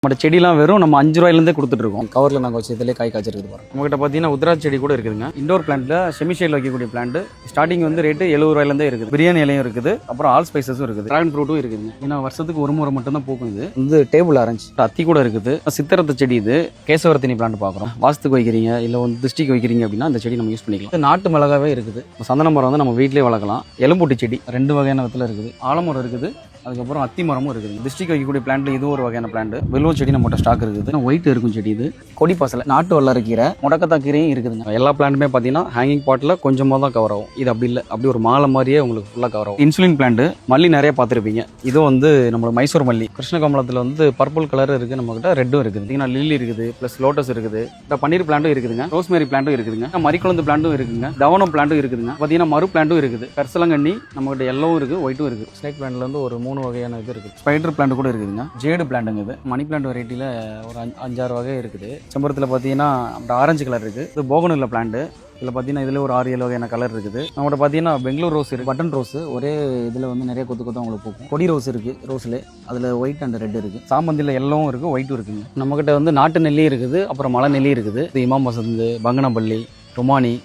நம்ம செடிலாம் வெறும் நம்ம 5 ரூபாயிலேருந்தே கொடுத்துட்டு இருக்கோம். கவரில் நாங்கள் வச்சு இதிலே காய் காய்ச்சிருக்கு பாருங்க. நம்மகிட்ட பார்த்தீங்கன்னா உத்ராட்சி செடி கூட இருக்குதுங்க. இண்டோர் பிளான்ட்ல செமிஷேல் வைக்கக்கூடிய பிளான்ட் ஸ்டார்டிங் வந்து ரேட்டு 70 ரூபாயிலேருந்தே இருக்குது. பிரியாணி இலையும் இருக்குது, அப்புறம் ஆல் ஸ்பைசஸும் இருக்குது, டிராகன் ஃப்ரூட்டும் இருக்குதுங்க. ஏன்னா வருஷத்துக்கு ஒரு முறை மட்டும் தான் பூக்கும். இது வந்து டேபிள் ஆரஞ்சு, அத்தி கூட இருக்குது, சித்திரத்து செடி, இது கேசவரத்தினி பிளான்ட் பார்க்குறோம். வாஸ்துக்கு வைக்கிறீங்க இல்லை வந்து திருஷ்டிக்கு வைக்கிறீங்க அப்படின்னா அந்த செடி நம்ம யூஸ் பண்ணிக்கலாம். நாட்டு மிளகாவே இருக்குது. சந்தன மரம் வந்து நம்ம வீட்டிலே வளர்க்கலாம். எலும்பூட்டி செடி 2 வகையான விதத்தில் இருக்குது. ஆலமரம் இருக்குது, அதுக்கப்புறம் அத்தி மரமும் இருக்குது. டிஸ்ட்ரிக் வைக்கக்கூடிய பிளான்ட் இது ஒரு வகையான பிளான்ட். வெல்வம் செடி நம்மகிட்ட ஸ்டாக் இருக்குது. ஒயிட் இருக்கும் செடி, இது கொடி பாசலை, நாட்டு வல்லார கீரை, முடக்கத்தா கீரையும் இருக்குதுங்க. எல்லா பிளான்ட்டுமே பார்த்தீங்கன்னா ஹேங்கிங் பாட்டில் கொஞ்சமாக தான் கவர் ஆகும். இது அப்படி இல்லை, அப்படி ஒரு மாலை மாதிரியே உங்களுக்கு ஃபுல்லாக கவர் ஆகும். இன்சுலின் பிளான்ட், மல்லி நிறைய பார்த்துருப்பீங்க. இது வந்து நம்மளோட மைசூர் மல்லி. கிருஷ்ணகமலத்தில் வந்து பர்பிள் கலர் இருக்குது, நம்மகிட்ட ரெட்டும் இருக்குது. பார்த்தீங்கன்னா லில்லி இருக்குது, ப்ளஸ் லோட்டஸ் இருக்குது, பன்னீர் பிளான்ட்டும் இருக்குதுங்க, ரோஸ்மேரி பிளான்ட்டும் இருக்குதுங்க, மரிக்குழந்து பிளான்ட்டும் இருக்குதுங்க, தவனம் பிளான்ட்டும் இருக்குதுங்க. பார்த்தீங்கன்னா மறு பிளான்ட்டும் இருக்குது, கரிசலங்கண்ணி நம்மகிட்ட எல்லோவும் இருக்குது, ஒயிட்டும் இருக்குது. ஸ்னேக் பிளான்ட்ல வந்து ஒரு 3 வகையான இது இருக்குது. ஸ்பைடர் பிளான்ட் கூட இருக்குதுங்க. ஜேடு பிளான்ட்டுங்க. இது மணி பிளான்ட் வெரைட்டியில் ஒரு 5-6 வகை இருக்குது. செம்பருத்தில் பார்த்தீங்கன்னா ஆரஞ்சு கலர் இருக்குது. இது போகனில் பிளான்ட். இதில் பார்த்தீங்கன்னா இதில் ஒரு 6-7 வகையான கலர் இருக்குது. நம்மகிட்ட பார்த்தீங்கன்னா பெங்களூர் ரோஸ் இருக்குது, பட்டன் ரோஸ், ஒரே இதில் வந்து நிறைய கொத்து கொத்து உங்களுக்கு பூக்கும். கொடி ரோஸ் இருக்குது, ரோஸில் அதில் ஒயிட் அண்ட் ரெட் இருக்குது. சாமந்தியில் எல்லோவும் இருக்குது, ஒயிட்டும் இருக்குங்க. நம்மகிட்ட வந்து நாட்டு நெல்லி இருக்குது, அப்புறம் மலை நெல்லி இருக்குது. இது இமாம் வசந்த், பங்கனப்பள்ளி, ருமானி,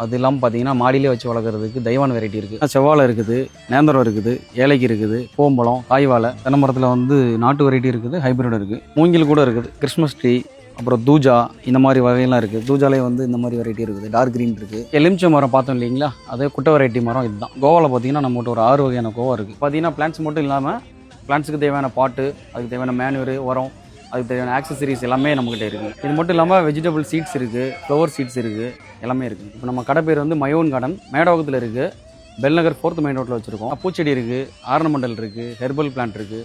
அது இல்லாமல் பார்த்தீங்கன்னா மாடியிலே வச்சு வளர்க்குறதுக்கு தெய்வான் வெரைட்டி இருக்குது. செவ்வாழை இருக்குது, நேந்திரம் இருக்குது, ஏலைக்கு இருக்குது, பூம்பழம், காய்வாழை, தென்னை மரத்தில் வந்து நாட்டு வெரைட்டி இருக்குது, ஹைப்ரிட் இருக்குது, மூங்கில் கூட இருக்குது, கிறிஸ்மஸ் ட்ரீ, அப்புறம் தூஜா, இந்த மாதிரி வகையெல்லாம் இருக்குது. தூஜாலே வந்து இந்த மாதிரி வெரைட்டி இருக்குது, டார்க் க்ரீன் இருக்குது. எலுமிச்சை மரம் பார்த்தோம் இல்லைங்களா, அதே குட்டை வெரைட்டி மரம் இதுதான். கோவாவில் பார்த்தீங்கன்னா நம்மகிட்ட ஒரு 6 வகையான கோவா இருக்குது. பார்த்தீங்கன்னா பிளான்ட்ஸ் மட்டும் இல்லாமல் பிளான்ட்ஸுக்கு தேவையான பாட்டு, அதுக்கு தேவையான மேனுவரு, உரம், அதுக்கு தேவையான ஆக்சசரிஸ் எல்லாமே நம்மகிட்ட இருக்குது. இது மட்டும் இல்லாமல் வெஜிடபிள் சீட்ஸ் இருக்குது, ஃப்ளவர் சீட்ஸ் இருக்குது, எல்லாமே இருக்குது. இப்போ நம்ம கடை பேர் வந்து மயோன் கார்டன், மேடவாக்கத்தில் இருக்குது, பெல்நகர் 4th மெயின் ரோட்டில் வச்சுருக்கோம். பூச்செடி இருக்குது, ஆர்னமெண்டல் இருக்குது, ஹெர்பல் பிளான்ட் இருக்குது,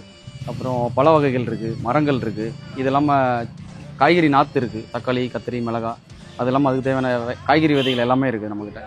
அப்புறம் பல வகைகள் இருக்குது, மரங்கள் இருக்குது. இது இல்லாமல் காய்கறி நாற்று இருக்குது, தக்காளி, கத்திரி, மிளகாய், அது இல்லாமல் அதுக்கு தேவையான காய்கறி விதைகள் எல்லாமே இருக்குது நம்மக்கிட்ட.